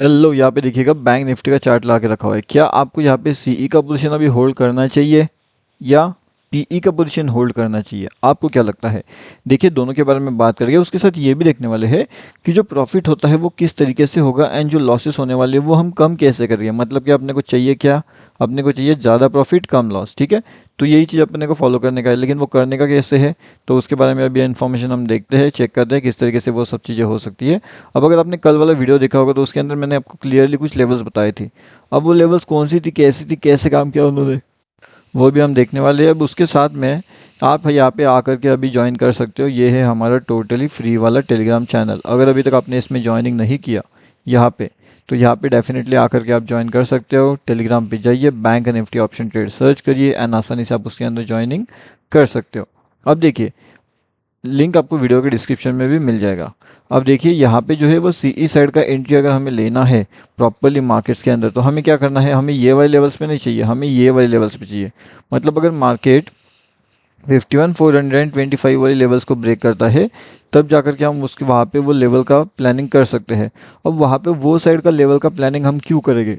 Hello, यहाँ पे देखिएगा बैंक निफ्टी का चार्ट ला के रखा हुआ है। क्या आपको यहाँ पे सीई का पोजीशन अभी होल्ड करना चाहिए या पीई का पोजीशन होल्ड करना चाहिए? आपको क्या लगता है? देखिए, दोनों के बारे में बात करेंगे, उसके साथ ये भी देखने वाले हैं कि जो प्रॉफिट होता है वो किस तरीके से होगा एंड जो लॉसेस होने वाले हैं वो हम कम कैसे करेंगे। मतलब कि अपने को चाहिए क्या? अपने को चाहिए ज़्यादा प्रॉफिट कम लॉस, ठीक है? तो यही चीज़ अपने को फॉलो करने का है, लेकिन वो करने का कैसे है? तो उसके बारे में अभी इन्फॉर्मेशन हम देखते हैं, चेक करते हैं किस तरीके से वो सब चीज़ें हो सकती है। अब अगर आपने कल वाला वीडियो देखा होगा तो उसके अंदर मैंने आपको क्लियरली कुछ लेवल्स बताए थे। अब वो लेवल्स कौन सी थी, कैसे काम किया उन्होंने, वो भी हम देखने वाले हैं। अब उसके साथ में आप यहाँ पे आकर के अभी ज्वाइन कर सकते हो। ये है हमारा टोटली फ्री वाला टेलीग्राम चैनल। अगर अभी तक आपने इसमें ज्वाइनिंग नहीं किया यहाँ पे, तो यहाँ पे डेफिनेटली आकर के आप ज्वाइन कर सकते हो। टेलीग्राम पे जाइए, bank Nifty option trade search करिए एंड आसानी से आप उसके अंदर ज्वाइनिंग कर सकते हो। अब देखिए, लिंक आपको वीडियो के डिस्क्रिप्शन में भी मिल जाएगा। अब देखिए, यहाँ पे जो है वो सीई साइड का एंट्री अगर हमें लेना है प्रॉपरली मार्केट्स के अंदर, तो हमें क्या करना है? हमें ये वाले लेवल्स पे नहीं चाहिए, हमें ये वाले लेवल्स पे चाहिए। मतलब अगर मार्केट 51,425 वाली लेवल्स को ब्रेक करता है, तब जाकर के हम उसके वहाँ पे वो लेवल का प्लानिंग कर सकते हैं। अब वहाँ पे वो साइड का लेवल का प्लानिंग हम क्यों करेंगे?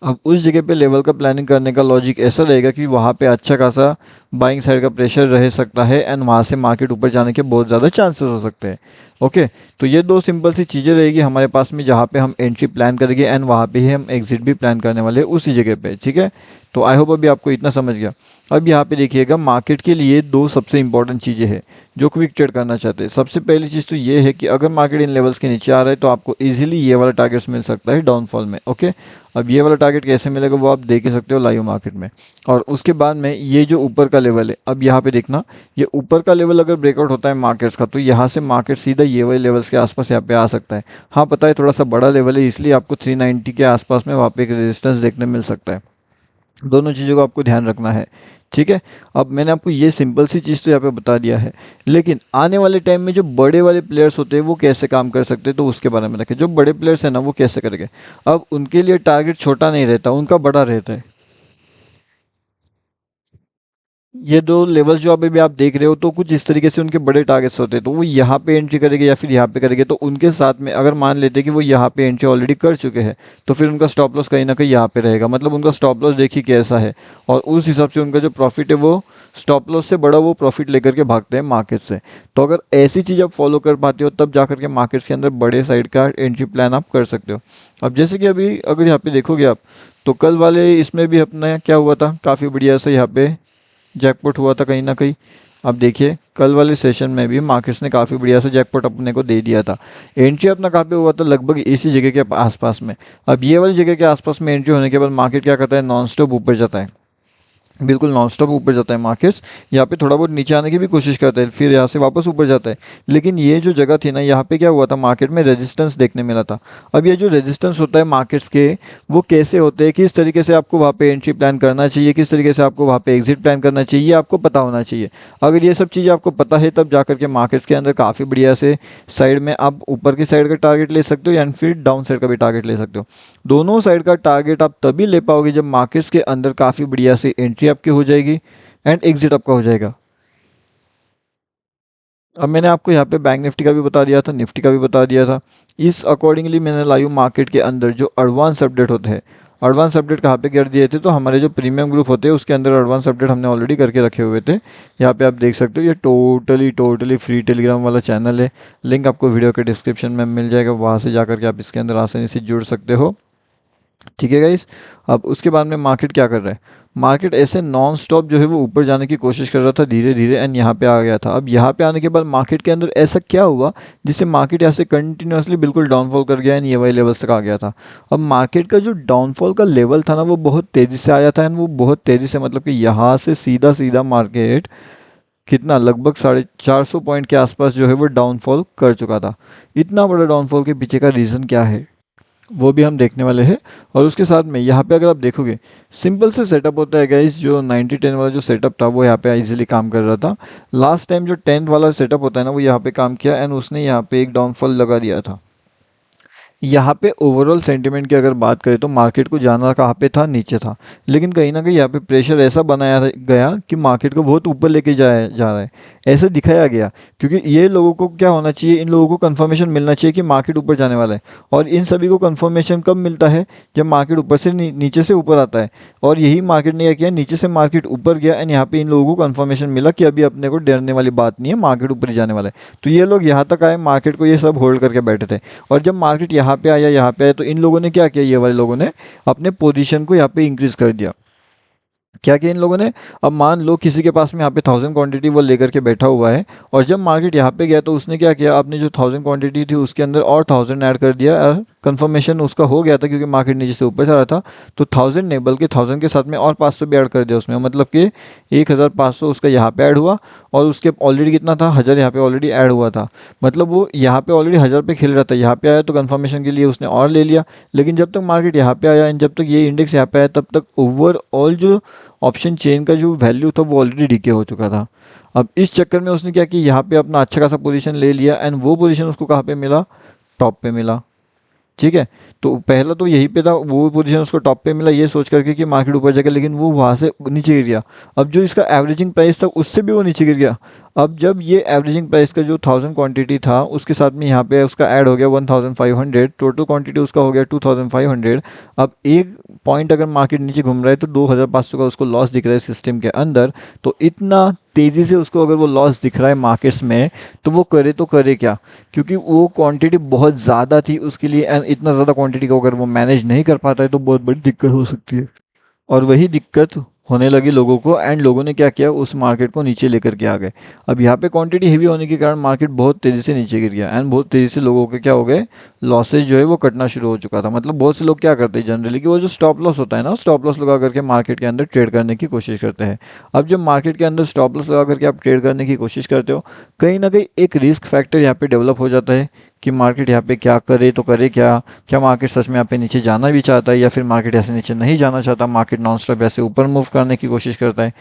अब उस जगह पे लेवल का प्लानिंग करने का लॉजिक ऐसा रहेगा कि वहाँ पे अच्छा खासा बाइंग साइड का प्रेशर रह सकता है एंड वहाँ से मार्केट ऊपर जाने के बहुत ज़्यादा चांसेस हो सकते हैं। ओके, तो ये दो सिंपल सी चीज़ें रहेगी हमारे पास में, जहाँ पे हम एंट्री प्लान करेंगे एंड वहाँ पे ही हम एग्जिट भी प्लान करने वाले हैं उसी जगह पे, ठीक है? तो आई होप अभी आपको इतना समझ गया। अब यहाँ पे देखिएगा, मार्केट के लिए दो सबसे इंपॉर्टेंट चीज़ें हैं जो क्विक ट्रेड करना चाहते हैं। सबसे पहली चीज़ तो ये है कि अगर मार्केट इन लेवल्स के नीचे आ रहा है तो आपको इजीली ये वाला टारगेट्स मिल सकता है डाउनफॉल में। ओके, अब ये वाला टारगेट कैसे मिलेगा वो आप देख ही सकते हो लाइव मार्केट में। और उसके बाद में ये जो ऊपर का लेवल है, अब यहाँ पे देखना, ये ऊपर का लेवल अगर ब्रेकआउट होता है मार्केट्स का, तो यहाँ से मार्केट सीधा ये वाले लेवल्स के आसपास यहाँ पे आ सकता है। हाँ, पता है थोड़ा सा बड़ा लेवल है, इसलिए आपको 390 के आसपास में वहाँ पे एक रेजिस्टेंस देखने मिल सकता है। दोनों चीज़ों का आपको ध्यान रखना है, ठीक है? अब मैंने आपको ये सिंपल सी चीज़ तो यहाँ पे बता दिया है, लेकिन आने वाले टाइम में जो बड़े वाले प्लेयर्स होते हैं वो कैसे काम कर सकते हैं, तो उसके बारे में रखें। जो बड़े प्लेयर्स हैं ना, वो कैसे करेंगे? अब उनके लिए टारगेट छोटा नहीं रहता, उनका बड़ा रहता है। ये दो लेवल्स जो अभी भी आप देख रहे हो, तो कुछ इस तरीके से उनके बड़े टारगेट्स होते हैं। तो वो यहाँ पे एंट्री करेंगे या फिर यहाँ पे करेंगे, तो उनके साथ में अगर मान लेते हैं कि वो यहाँ पे एंट्री ऑलरेडी कर चुके हैं, तो फिर उनका स्टॉप लॉस कहीं ना कहीं यहाँ पे रहेगा। मतलब उनका स्टॉप लॉस देखिए कैसा है, और उस हिसाब से उनका जो प्रॉफिट है वो स्टॉप लॉस से बड़ा वो प्रॉफिट लेकर के भागते हैं मार्केट से। तो अगर ऐसी चीज़ आप फॉलो कर पाते हो, तब जाकर के मार्केट्स के अंदर बड़े साइड का एंट्री प्लान आप कर सकते हो। अब जैसे कि अभी अगर यहाँ पे देखोगे आप, तो कल वाले इसमें भी अपना क्या हुआ था, काफ़ी बढ़िया से यहाँ पे जैकपॉट हुआ था कहीं ना कहीं। अब देखिए, कल वाले सेशन में भी मार्केट्स ने काफ़ी बढ़िया से जैकपॉट अपने को दे दिया था। एंट्री अपना कहाँ पे हुआ था? लगभग इसी जगह के आसपास में। अब ये वाली जगह के आसपास में एंट्री होने के बाद मार्केट क्या करता है? नॉन स्टॉप ऊपर जाता है, बिल्कुल नॉन स्टॉप ऊपर जाता है मार्केट्स। यहाँ पे थोड़ा बहुत नीचे आने की भी कोशिश करता है, फिर यहाँ से वापस ऊपर जाता है। लेकिन ये जो जगह थी ना, यहाँ पे क्या हुआ था? मार्केट में रेजिस्टेंस देखने मिला था। अब ये जो रेजिस्टेंस होता है मार्केट्स के, वो कैसे होते हैं, किस तरीके से आपको वहाँ पे एंट्री प्लान करना चाहिए, किस तरीके से आपको वहाँ पे एग्जिट प्लान करना चाहिए, ये आपको पता होना चाहिए। अगर ये सब चीज़ें आपको पता है, तब जाकर के मार्केट्स के अंदर काफ़ी बढ़िया से साइड में आप ऊपर की साइड का टारगेट ले सकते हो या फिर डाउन साइड का भी टारगेट ले सकते हो। दोनों साइड का टारगेट आप तभी ले पाओगे जब मार्केट्स के अंदर काफ़ी बढ़िया से एंट्री आपकी हो जाएगी एंड एग्जिट आपका हो जाएगा। अब मैंने आपको यहाँ पे बैंक निफ्टी का भी बता दिया था, निफ्टी का भी बता दिया था। इस अकॉर्डिंगली मैंने लाइव मार्केट के अंदर जो एडवांस अपडेट होते हैं, एडवांस अपडेट कहाँ पे कर दिए थे? तो हमारे जो प्रीमियम ग्रुप होते हैं उसके अंदर एडवांस अपडेट हमने ऑलरेडी करके रखे हुए थे। यहाँ पे आप देख सकते हो, ये टोटली फ्री टेलीग्राम वाला चैनल है। लिंक आपको वीडियो के डिस्क्रिप्शन में मिल जाएगा, वहाँ से जाकर के आप इसके अंदर आसानी से जुड़ सकते हो, ठीक है गाइस? अब उसके बाद में मार्केट क्या कर रहा है? मार्केट ऐसे नॉन स्टॉप जो है वो ऊपर जाने की कोशिश कर रहा था धीरे धीरे एंड यहाँ पे आ गया था। अब यहाँ पे आने के बाद मार्केट के अंदर ऐसा क्या हुआ जिससे मार्केट यहाँ से कंटिन्यूसली बिल्कुल डाउनफॉल कर गया एंड ये वाले लेवल्स तक आ गया था। अब मार्केट का जो डाउनफॉल का लेवल था ना, वो बहुत तेज़ी से आया था एंड वो बहुत तेज़ी से, मतलब कि यहाँ से सीधा सीधा मार्केट कितना, लगभग 450 पॉइंट के आसपास जो है वो डाउनफॉल कर चुका था। इतना बड़ा डाउनफॉल के पीछे का रीज़न क्या है, वो भी हम देखने वाले हैं। और उसके साथ में यहाँ पे अगर आप देखोगे, सिंपल से सेटअप होता है गाइस। जो 90-10 वाला जो सेटअप था वो यहाँ पे इजीली काम कर रहा था। लास्ट टाइम जो 10 वाला सेटअप होता है ना, वो यहाँ पे काम किया एंड उसने यहाँ पे एक डाउनफॉल लगा दिया था। यहाँ पे ओवरऑल सेंटिमेंट की अगर बात करें तो मार्केट को जाना कहाँ पे था, नीचे था। लेकिन कहीं ना कहीं यहाँ पे प्रेशर ऐसा बनाया गया कि मार्केट को बहुत ऊपर लेके जाया जा रहा है, ऐसा दिखाया गया। क्योंकि ये लोगों को क्या होना चाहिए, इन लोगों को कंफर्मेशन मिलना चाहिए कि मार्केट ऊपर जाने वाला है। और इन सभी को कंफर्मेशन कब मिलता है, जब मार्केट ऊपर से नीचे से ऊपर आता है। और यही मार्केट ने क्या किया, नीचे से मार्केट ऊपर गया एंड यहाँ पे इन लोगों को कंफर्मेशन मिला कि अभी अपने को डरने वाली बात नहीं है, मार्केट ऊपर ही जाने वाला है। तो ये लोग यहाँ तक आए, मार्केट को ये सब होल्ड करके बैठे थे। और जब मार्केट यहाँ पे आया, यहाँ पे आया, तो इन लोगों ने क्या किया, ये वाले लोगों ने अपने पोजीशन को यहाँ पे इंक्रीज कर दिया। क्या किया इन लोगों ने, अब मान लो किसी के पास में यहाँ पे 1000 क्वांटिटी वो लेकर के बैठा हुआ है, और जब मार्केट यहाँ पे गया तो उसने क्या किया, आपने जो 1000 क्वांटिटी थी उसके अंदर और 1000 ऐड कर दिया। कंफर्मेशन उसका हो गया था क्योंकि मार्केट नीचे से ऊपर जा रहा था, तो 1000 नहीं बल्कि 1000 के साथ में और 500 भी ऐड कर दिया उसमें, मतलब कि 1500 उसका यहाँ पे ऐड हुआ। और उसके ऑलरेडी कितना था, 1000 यहाँ पे ऑलरेडी ऐड हुआ था। मतलब वो यहाँ पे ऑलरेडी 1000 पे खेल रहा था, यहाँ पे आया तो कंफर्मेशन के लिए उसने और ले लिया। लेकिन जब तक मार्केट यहाँ पे आया एंड जब तक ये इंडेक्स यहाँ पे आया, तब तक ओवरऑल जो ऑप्शन चेन का जो वैल्यू था वो ऑलरेडी डीके हो चुका था। अब इस चक्कर में उसने क्या किया, यहाँ पे अपना अच्छा खासा पोजीशन ले लिया एंड वो पोजीशन उसको कहाँ पे मिला, टॉप पे मिला। ठीक है, तो पहला तो यही पे था, वो पोजीशन उसको टॉप पे मिला ये सोच करके कि मार्केट ऊपर जाएगा, लेकिन वो वहाँ से नीचे गिर गया। अब जो इसका एवरेजिंग प्राइस था उससे भी वो नीचे गिर गया। अब जब ये एवरेजिंग प्राइस का जो 1000 क्वांटिटी था उसके साथ में यहाँ पे उसका ऐड हो गया 1500, टोटल क्वांटिटी उसका हो गया 2500। अब एक पॉइंट अगर मार्केट नीचे घूम रहा है तो 2500 का उसको लॉस दिख रहा है सिस्टम के अंदर। तो इतना तेज़ी से उसको अगर वो लॉस दिख रहा है मार्केट्स में, तो वो करे तो करे क्या, क्योंकि वो क्वांटिटी बहुत ज़्यादा थी उसके लिए एंड इतना ज़्यादा क्वांटिटी को अगर वो मैनेज नहीं कर पाता है तो बहुत बड़ी दिक्कत हो सकती है। और वही दिक्कत होने लगी लोगों को एंड लोगों ने क्या किया, उस मार्केट को नीचे लेकर के आ गए। अब यहाँ पे क्वांटिटी हेवी होने के कारण मार्केट बहुत तेज़ी से नीचे गिर गया एंड बहुत तेज़ी से लोगों के क्या हो गए, लॉसेज जो है वो कटना शुरू हो चुका था। मतलब बहुत से लोग क्या करते हैं जनरली कि वो जो स्टॉप लॉस होता है ना, स्टॉप लॉस लगा करके मार्केट के अंदर ट्रेड करने की कोशिश करते हैं। अब जब मार्केट के अंदर स्टॉप लॉस लगा करके आप ट्रेड करने की कोशिश करते हो, कहीं ना कहीं एक रिस्क फैक्टर यहाँ पे डेवलप हो जाता है कि मार्केट यहाँ पे क्या करे तो करे क्या, क्या मार्केट सच में यहाँ पे नीचे जाना भी चाहता है या फिर मार्केट ऐसे नीचे नहीं जाना चाहता, मार्केट नॉन स्टॉप ऐसे ऊपर मूव करने की कोशिश करता है,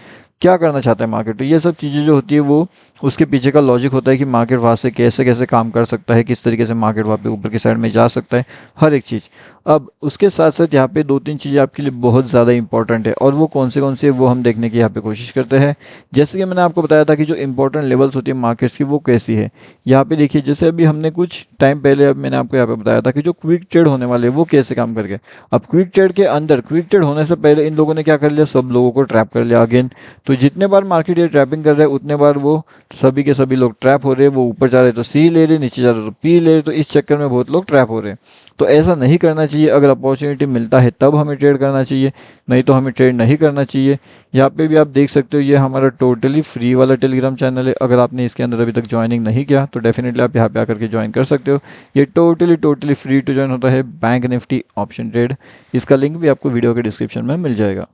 क्या करना चाहता है मार्केट। तो ये सब चीज़ें जो होती है वो उसके पीछे का लॉजिक होता है कि मार्केट वहाँ से कैसे कैसे काम कर सकता है, किस तरीके से मार्केट वहाँ पे ऊपर की साइड में जा सकता है, हर एक चीज़। अब उसके साथ साथ यहाँ पे 2-3 चीज़ें आपके लिए बहुत ज़्यादा इंपॉर्टेंट है, और वो कौन से हैं वो हम देखने की यहाँ पे कोशिश करते हैं। जैसे कि मैंने आपको बताया था कि जो इंपॉर्टेंट लेवल्स होती है मार्केट्स की वो कैसी है। यहाँ पे देखिए, जैसे अभी हमने कुछ टाइम पहले अब मैंने आपको यहाँ पे बताया था कि जो क्विक ट्रेड होने वाले हैं वो कैसे काम करके। अब क्विक ट्रेड के अंदर, क्विक ट्रेड होने से पहले इन लोगों ने क्या कर लिया, सब लोगों को ट्रैप कर लिया अगेन। तो जितने बार मार्केट ये ट्रैपिंग कर रहा है उतने बार वो सभी के सभी लोग ट्रैप हो रहे हैं। वो ऊपर जा रहे तो सी ले रहे, नीचे जा रहे तो पी ले रहे, तो इस चक्कर में बहुत लोग ट्रैप हो रहे हैं। तो ऐसा नहीं करना चाहिए। अगर अपॉर्चुनिटी मिलता है तब हमें ट्रेड करना चाहिए, नहीं तो हमें ट्रेड नहीं करना चाहिए। यहाँ पे भी आप देख सकते हो, ये हमारा टोटली फ्री वाला टेलीग्राम चैनल है। अगर आपने इसके अंदर अभी तक ज्वाइनिंग नहीं किया तो डेफिनेटली आप यहाँ पे आकर के ज्वाइन कर सकते हो। ये टोटली फ्री टू ज्वाइन होता है बैंक निफ्टी ऑप्शन ट्रेड। इसका लिंक भी आपको वीडियो के डिस्क्रिप्शन में मिल जाएगा।